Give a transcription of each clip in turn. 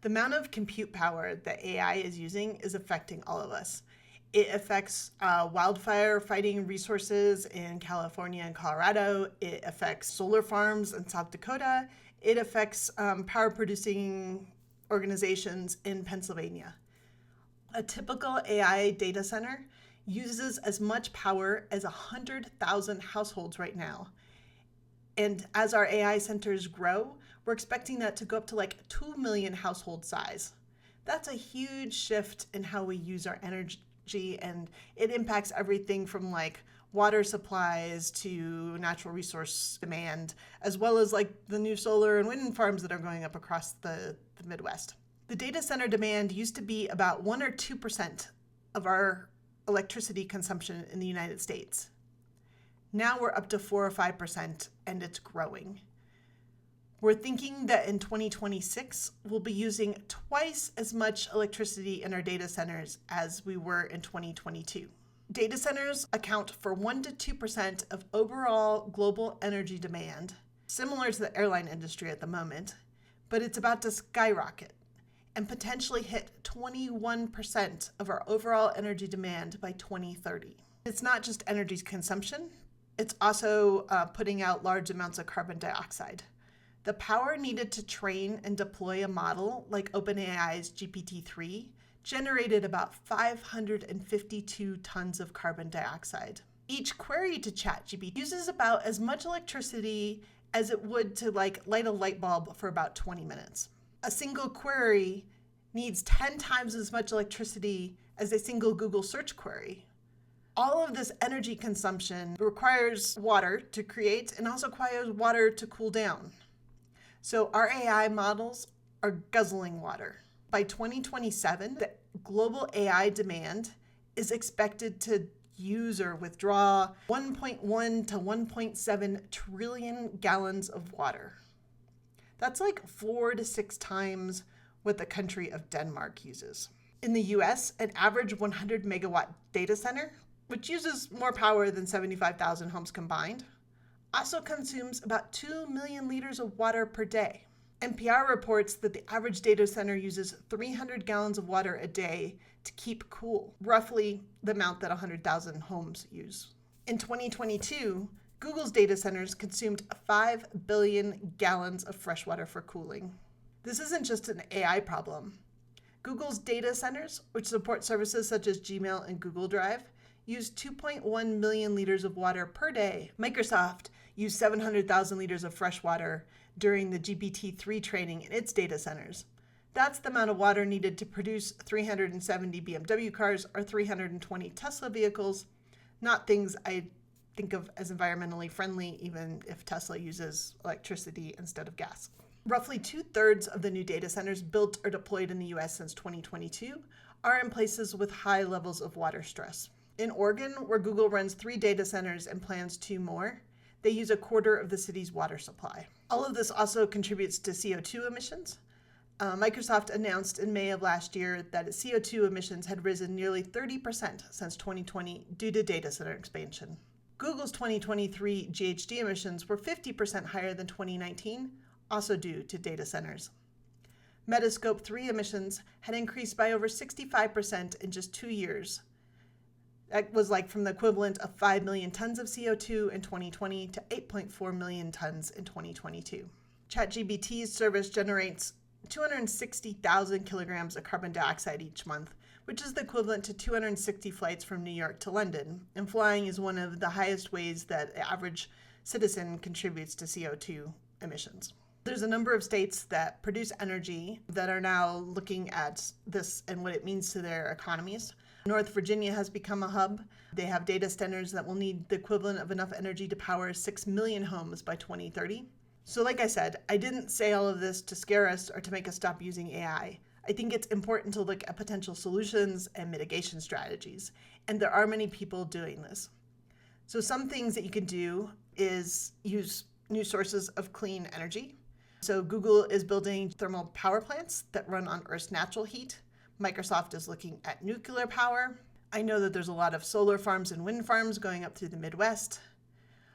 The amount of compute power that AI is using is affecting all of us. It affects wildfire fighting resources in California and Colorado. It affects solar farms in South Dakota. It affects power producing organizations in Pennsylvania. A typical AI data center uses as much power as 100,000 households right now. And as our AI centers grow, we're expecting that to go up to like 2 million household size. That's a huge shift in how we use our energy, and it impacts everything from like water supplies to natural resource demand, as well as like the new solar and wind farms that are going up across the Midwest. The data center demand used to be about 1 or 2% of our electricity consumption in the United States. Now we're up to 4 or 5%, and it's growing. We're thinking that in 2026, we'll be using twice as much electricity in our data centers as we were in 2022. Data centers account for 1 to 2% of overall global energy demand, similar to the airline industry at the moment, but it's about to skyrocket and potentially hit 21% of our overall energy demand by 2030. It's not just energy consumption, it's also putting out large amounts of carbon dioxide. The power needed to train and deploy a model like OpenAI's GPT-3 generated about 552 tons of carbon dioxide. Each query to ChatGPT uses about as much electricity as it would to like light a light bulb for about 20 minutes. A single query needs 10 times as much electricity as a single Google search query. All of this energy consumption requires water to create and also requires water to cool down. So our AI models are guzzling water. By 2027, the global AI demand is expected to use or withdraw 1.1 to 1.7 trillion gallons of water. That's like 4 to 6 times what the country of Denmark uses. In the US, an average 100 megawatt data center, which uses more power than 75,000 homes combined, also consumes about 2 million liters of water per day. NPR reports that the average data center uses 300 gallons of water a day to keep cool, roughly the amount that 100,000 homes use. In 2022, Google's data centers consumed 5 billion gallons of fresh water for cooling. This isn't just an AI problem. Google's data centers, which support services such as Gmail and Google Drive, use 2.1 million liters of water per day. Microsoft used 700,000 liters of fresh water during the GPT-3 training in its data centers. That's the amount of water needed to produce 370 BMW cars or 320 Tesla vehicles, not things I think of as environmentally friendly, even if Tesla uses electricity instead of gas. Roughly 2/3 of the new data centers built or deployed in the US since 2022 are in places with high levels of water stress. In Oregon, where Google runs 3 data centers and plans 2 more, they use 1/4 of the city's water supply. All of this also contributes to CO2 emissions. Microsoft announced in May of last year that its CO2 emissions had risen nearly 30% since 2020 due to data center expansion. Google's 2023 GHG emissions were 50% higher than 2019, also due to data centers. Meta's Scope 3 emissions had increased by over 65% in just 2 years. That was like from the equivalent of 5 million tons of CO2 in 2020 to 8.4 million tons in 2022. ChatGPT's service generates 260,000 kilograms of carbon dioxide each month, which is the equivalent to 260 flights from New York to London. And flying is one of the highest ways that the average citizen contributes to CO2 emissions. There's a number of states that produce energy that are now looking at this and what it means to their economies. North Virginia has become a hub. They have data centers that will need the equivalent of enough energy to power 6 million homes by 2030. So like I said, I didn't say all of this to scare us or to make us stop using AI. I think it's important to look at potential solutions and mitigation strategies, and there are many people doing this. So some things that you can do is use new sources of clean energy. So Google is building thermal power plants that run on Earth's natural heat. Microsoft is looking at nuclear power. I know that there's a lot of solar farms and wind farms going up through the Midwest.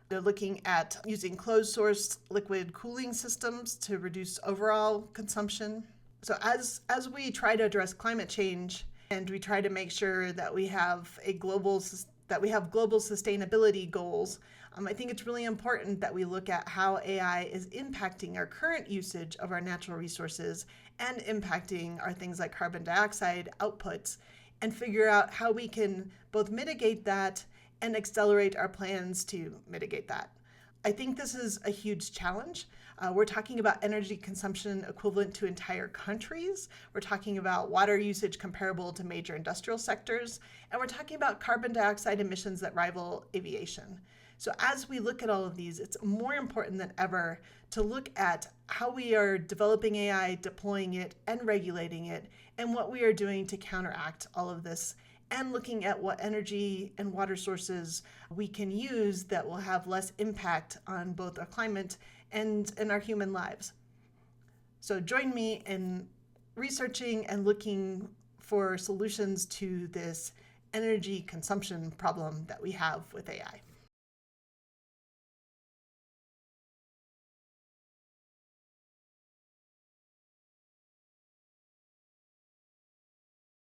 They're looking at using closed source liquid cooling systems to reduce overall consumption. So as we try to address climate change and we try to make sure that we have global sustainability goals, I think it's really important that we look at how AI is impacting our current usage of our natural resources and impacting our things like carbon dioxide outputs, and figure out how we can both mitigate that and accelerate our plans to mitigate that. I think this is a huge challenge. We're talking about energy consumption equivalent to entire countries. We're talking about water usage comparable to major industrial sectors. And we're talking about carbon dioxide emissions that rival aviation. So as we look at all of these, it's more important than ever to look at how we are developing AI, deploying it, and regulating it, and what we are doing to counteract all of this, and looking at what energy and water sources we can use that will have less impact on both our climate and our human lives. So join me in researching and looking for solutions to this energy consumption problem that we have with AI.